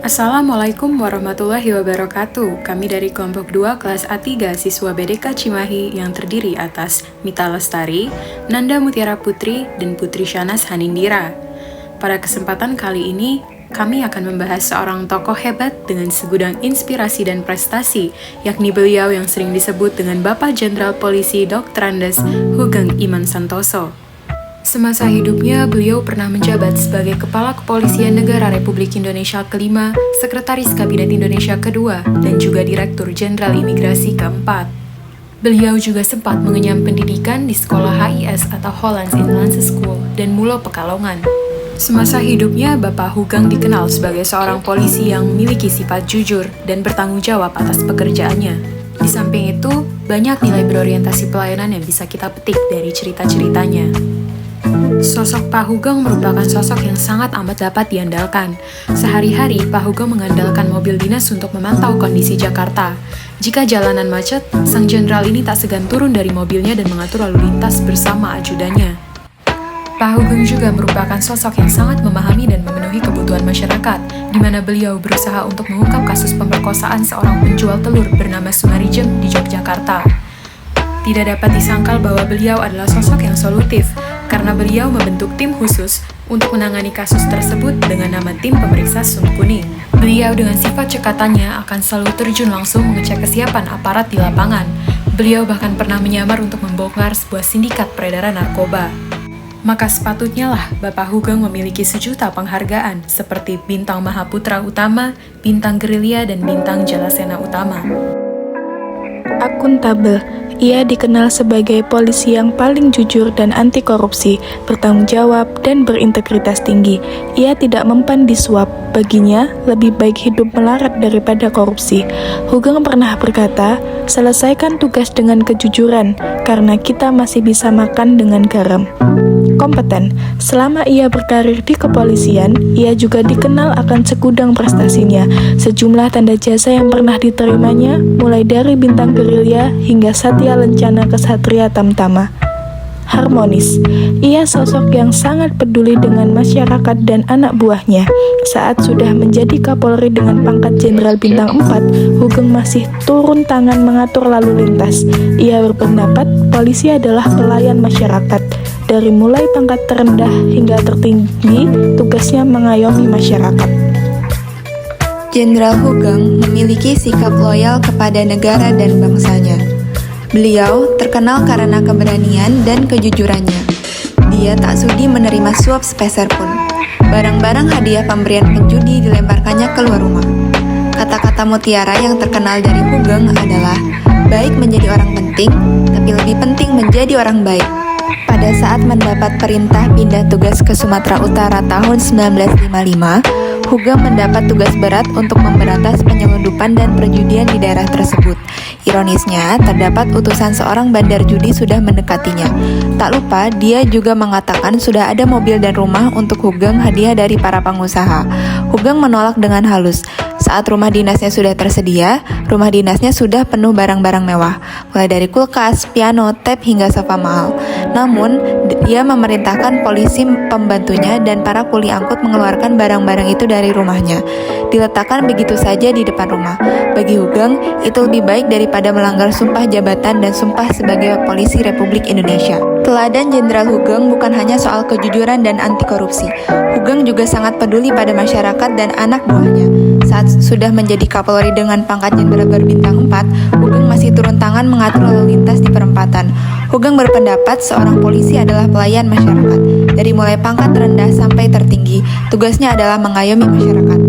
Assalamualaikum warahmatullahi wabarakatuh. Kami dari kelompok 2 kelas A3 siswa BDK Cimahi yang terdiri atas Mita Lestari, Nanda Mutiara Putri, dan Putri Syanas Hanindira. Pada kesempatan kali ini, kami akan membahas seorang tokoh hebat dengan segudang inspirasi dan prestasi, yakni beliau yang sering disebut dengan Bapak Jenderal Polisi Dr. Andes Hugeng Iman Santoso. Semasa hidupnya, beliau pernah menjabat sebagai Kepala Kepolisian Negara Republik Indonesia kelima, Sekretaris Kabinet Indonesia kedua, dan juga Direktur Jenderal Imigrasi keempat. Beliau juga sempat mengenyam pendidikan di Sekolah HIS atau Hollands Inlandse School dan Mulo Pekalongan. Semasa hidupnya, Bapak Hugeng dikenal sebagai seorang polisi yang memiliki sifat jujur dan bertanggung jawab atas pekerjaannya. Di samping itu, banyak nilai berorientasi pelayanan yang bisa kita petik dari cerita-ceritanya. Sosok Pak Hugeng merupakan sosok yang sangat amat dapat diandalkan. Sehari-hari, Pak Hugeng mengandalkan mobil dinas untuk memantau kondisi Jakarta. Jika jalanan macet, sang jenderal ini tak segan turun dari mobilnya dan mengatur lalu lintas bersama ajudannya. Pak Hugeng juga merupakan sosok yang sangat memahami dan memenuhi kebutuhan masyarakat, di mana beliau berusaha untuk mengungkap kasus pemerkosaan seorang penjual telur bernama Sumarijem di Yogyakarta. Tidak dapat disangkal bahwa beliau adalah sosok yang solutif, karena beliau membentuk tim khusus untuk menangani kasus tersebut dengan nama Tim Pemeriksa Sun Kuning. Beliau dengan sifat cekatannya akan selalu terjun langsung mengecek kesiapan aparat di lapangan. Beliau bahkan pernah menyamar untuk membongkar sebuah sindikat peredaran narkoba. Maka sepatutnya lah Bapak Hugeng memiliki sejuta penghargaan seperti Bintang Mahaputra Utama, Bintang Gerilya, dan Bintang Jalasena Utama. Akuntabel. Ia dikenal sebagai polisi yang paling jujur dan anti korupsi, bertanggung jawab, dan berintegritas tinggi. Ia tidak mempan disuap. Baginya, lebih baik hidup melarat daripada korupsi. Hugeng pernah berkata, selesaikan tugas dengan kejujuran, karena kita masih bisa makan dengan garam. Kompeten. Selama ia berkarir di kepolisian, ia juga dikenal akan segudang prestasinya, sejumlah tanda jasa yang pernah diterimanya, mulai dari Bintang Gerilya hingga Satya Lencana Kesatria Tamtama. Harmonis. Ia sosok yang sangat peduli dengan masyarakat dan anak buahnya. Saat sudah menjadi Kapolri dengan pangkat Jenderal Bintang 4, Hugeng masih turun tangan mengatur lalu lintas. Ia berpendapat polisi adalah pelayan masyarakat. Dari mulai pangkat terendah hingga tertinggi, tugasnya mengayomi masyarakat. Jenderal Hugeng memiliki sikap loyal kepada negara dan bangsanya. Beliau terkenal karena keberanian dan kejujurannya. Dia tak sudi menerima suap sepeser pun. Barang-barang hadiah pemberian penjudi dilemparkannya keluar rumah. Kata-kata mutiara yang terkenal dari Hugeng adalah, baik menjadi orang penting, tapi lebih penting menjadi orang baik. Pada saat mendapat perintah pindah tugas ke Sumatera Utara tahun 1955, Hugeng mendapat tugas berat untuk memberantas penyelundupan dan perjudian di daerah tersebut. Ironisnya, terdapat utusan seorang bandar judi sudah mendekatinya. Tak lupa, dia juga mengatakan sudah ada mobil dan rumah untuk Hugeng hadiah dari para pengusaha. Hugeng menolak dengan halus. Saat rumah dinasnya sudah tersedia, rumah dinasnya sudah penuh barang-barang mewah, mulai dari kulkas, piano, tape, hingga sofa mahal. Namun, dia memerintahkan polisi pembantunya dan para kuli angkut mengeluarkan barang-barang itu dari rumahnya. Diletakkan begitu saja di depan rumah. Bagi Hugeng, itu lebih baik daripada melanggar sumpah jabatan dan sumpah sebagai polisi Republik Indonesia. Teladan Jenderal Hugeng bukan hanya soal kejujuran dan anti korupsi. Hugeng juga sangat peduli pada masyarakat dan anak buahnya. Saat sudah menjadi Kapolri dengan pangkat Jenderal berbintang 4, Hugeng masih turun tangan mengatur lalu lintas di perempatan. Hugeng berpendapat seorang polisi adalah pelayan masyarakat. Dari mulai pangkat rendah sampai tertinggi, tugasnya adalah mengayomi masyarakat.